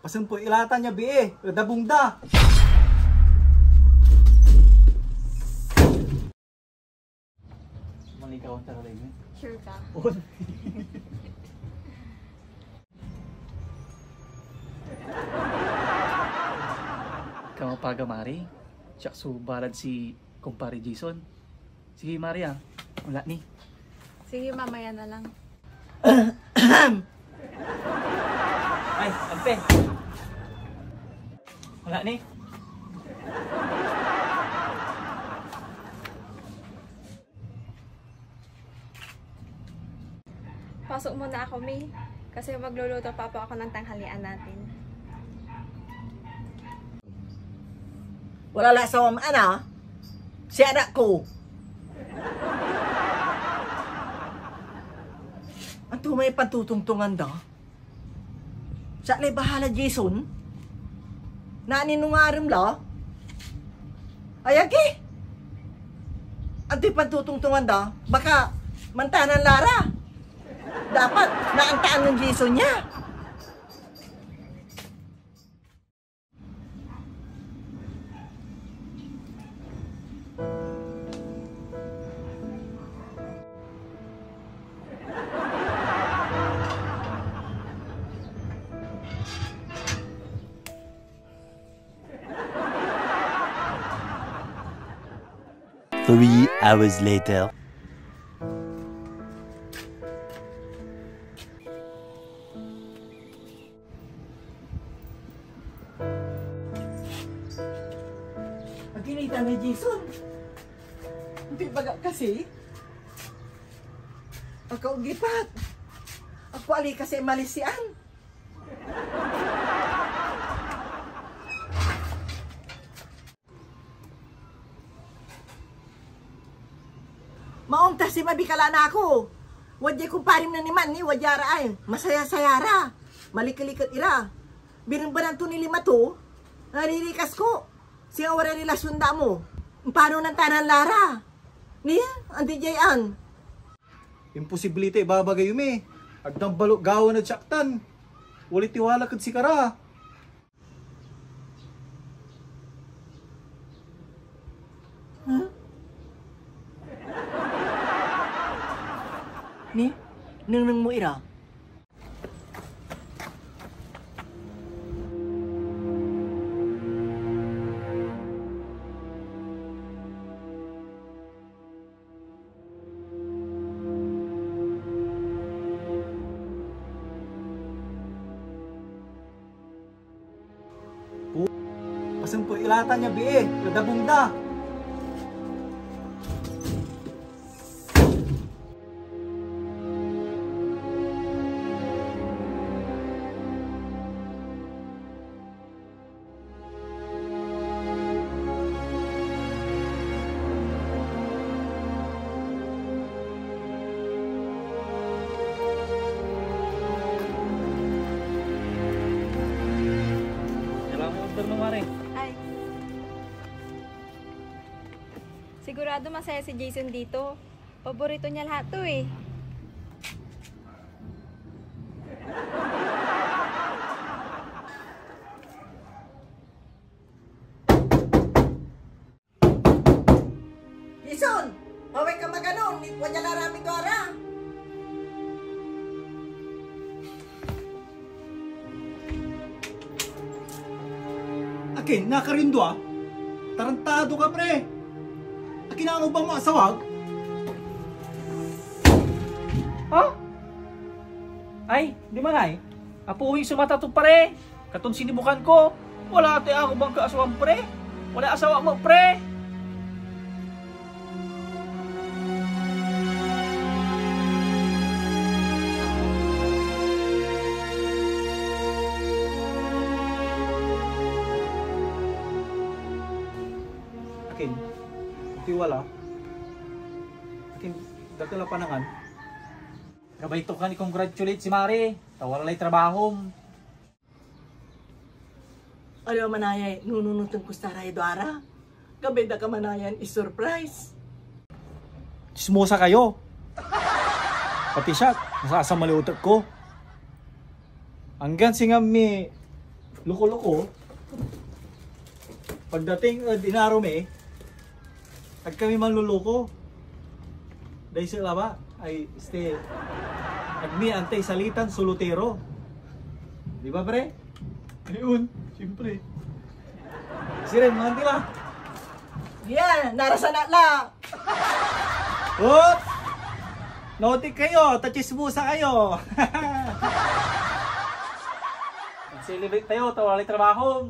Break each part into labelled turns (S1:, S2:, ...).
S1: Pasampo ilatan niya bi dabong da. Malikaw ang talaga yun.
S2: Sure ka?
S3: Kamu paga Mari, siya balad si kumpare Jason. Sige Mari wala ni.
S2: Sige, mamaya na lang.
S3: Ay, ampe. Wala ni.
S2: Pasok muna ako, May. Kasi magluluto pa po ako ng tanghalian natin.
S4: Wala la sa ana. Si anak ko. Anto may patutungtungan da? Sa lay bahala Jason? Nani nung aram la? Ayagi? Anto'y patutungtungan da? Baka mantanan Lara. Dapat naantaan ng Jason niya.
S5: Three hours later.
S4: Pagkinita ni Jason. Hindi baga kasi. Pagkaugipat. Ako ali kasi malisian. Maong si mabikala na ako. Wadya kumparim na niman ni wadyara ay. Masaya-sayara. Malikalikat ila. Binimbanan to ni lima to. Naririkas ko. Siya wala relasyon da mo. Paano ng tanan Lara? Ni? Andi jayan.
S1: Imposibilite babagay yume. Agdang balok gawan at saktan. Walit tiwala kad si Kara.
S4: Huh? Ni? Nang mo ira?
S1: Pasampo ilatan niya bi dabong da.
S3: Mari.
S2: Ay. Sigurado masaya si Jason dito. Paborito niya lahat to eh.
S4: Jason! Mawag ka maganon. Wadya laraming dora.
S1: Akin, nakarindo Tarantado ka pre. Akin na bang masawag?
S3: Ha? Ay, di man ay. Apuhing sumata to pare. Katon sinibukan ko. Wala tayo ako bang kaasawang pre. Wala asawa mo pre.
S1: Akin, tiwala. Akin, dagkala panangan.
S3: Gabay to ka ni congratulate si Mari. Tawala lay trabaho.
S4: Ano manayay, nununutong ko sa rayo dora. Gabay da ka manayan is surprise.
S1: Chismosa kayo. Pati siya, nasasama utak ko. Hanggang singam mi Loko-loko. Pagdating dinarome, ag kami manluloko. Dahil sila ba ay agmi antay salitan solutero. Di ba pre? Ayun, siyempre. Siren, mga tila.
S4: Yan, narasana lang.
S1: Oh! Notik kayo, tachismusa kayo. Celebrate tayo, tawali trabaho.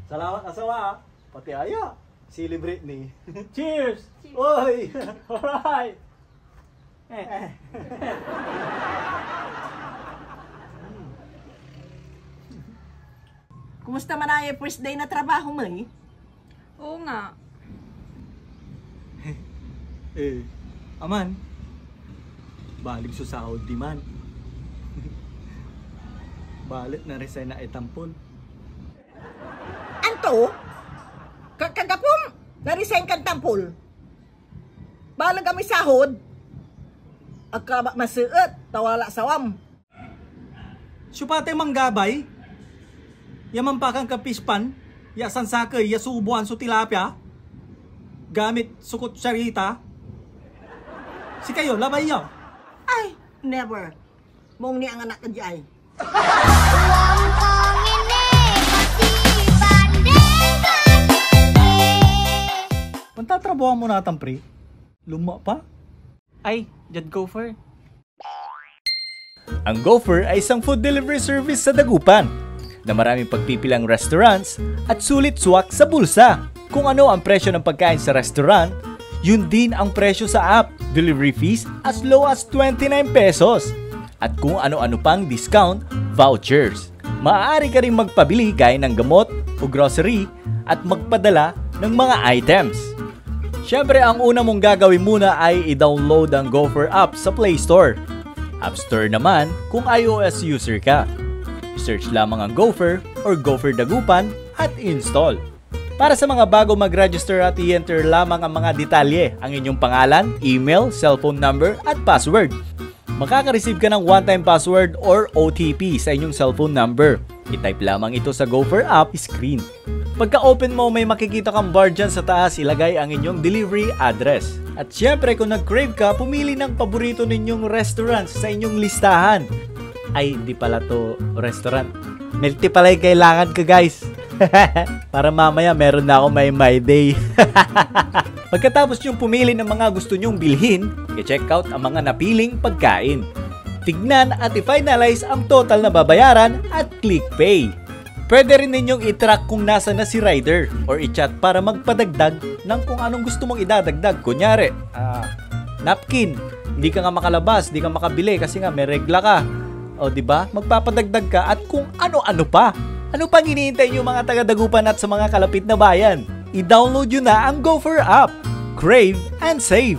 S1: Salamat asawa. Pati aya, celebrate ni.
S3: Cheers!
S1: Oy!
S3: Alright!
S4: Kumusta man ay first day na trabaho mo eh?
S2: Oo nga.
S1: Aman. Balik sa sahod di man. Balik na resign na itampon.
S4: Anto? Kagapon, na-resign kang tampol. Balang kami sahod. Agkaba masuot, tawala sawam.
S1: Supate manggabay. Yaman pa kang kapispan. Yasan sakay, yasubuan so tilapia. Gamit sukot sarita. Si kayo, labay yaw.
S4: Ay, never. Mong ni ang anak ka dyan.
S1: Pantatrabuhan mo natang pre. Luma pa.
S3: Ay, Jad Gopher.
S6: Ang Gopher ay isang food delivery service sa Dagupan na maraming pagpipilang restaurants at sulit swak sa bulsa. Kung ano ang presyo ng pagkain sa restaurant, yun din ang presyo sa app. Delivery fees as low as 29 pesos. At kung ano-ano pang discount, vouchers. Maaari ka rin magpabili gaya ng gamot o grocery at magpadala ng mga items. Siyempre, ang una mong gagawin muna ay i-download ang Gopher app sa Play Store. App Store naman kung iOS user ka. I-search lamang ang Gopher or Gopher Dagupan at install. Para sa mga bago mag-register at i-enter lamang ang mga detalye, ang inyong pangalan, email, cellphone number at password. Makaka-receive ka ng one-time password or OTP sa inyong cellphone number. I-type lamang ito sa Gopher app screen. Pagka-open mo, may makikita kang bar dyan sa taas, ilagay ang inyong delivery address. At syempre, kung nag-crave ka, pumili ng paborito ninyong restaurant sa inyong listahan. Ay, hindi pala to restaurant. Milk tea pala yung kailangan ko, guys. Para mamaya meron na ako may my day. Pagkatapos nyong pumili ng mga gusto nyong bilhin, i-check out ang mga napiling pagkain. Tignan at i-finalize ang total na babayaran at click pay. Pwede rin ninyong i-track kung nasa na si rider or i-chat para magpadagdag ng kung anong gusto mong idadagdag. Kunyari, napkin, hindi ka nga makalabas, hindi ka makabili kasi nga may regla ka. O diba? Magpapadagdag ka at kung ano-ano pa. Ano pang hinihintay nyo mga taga-Dagupan at sa mga kalapit na bayan? I-download nyo na ang Gopher app. Crave and save!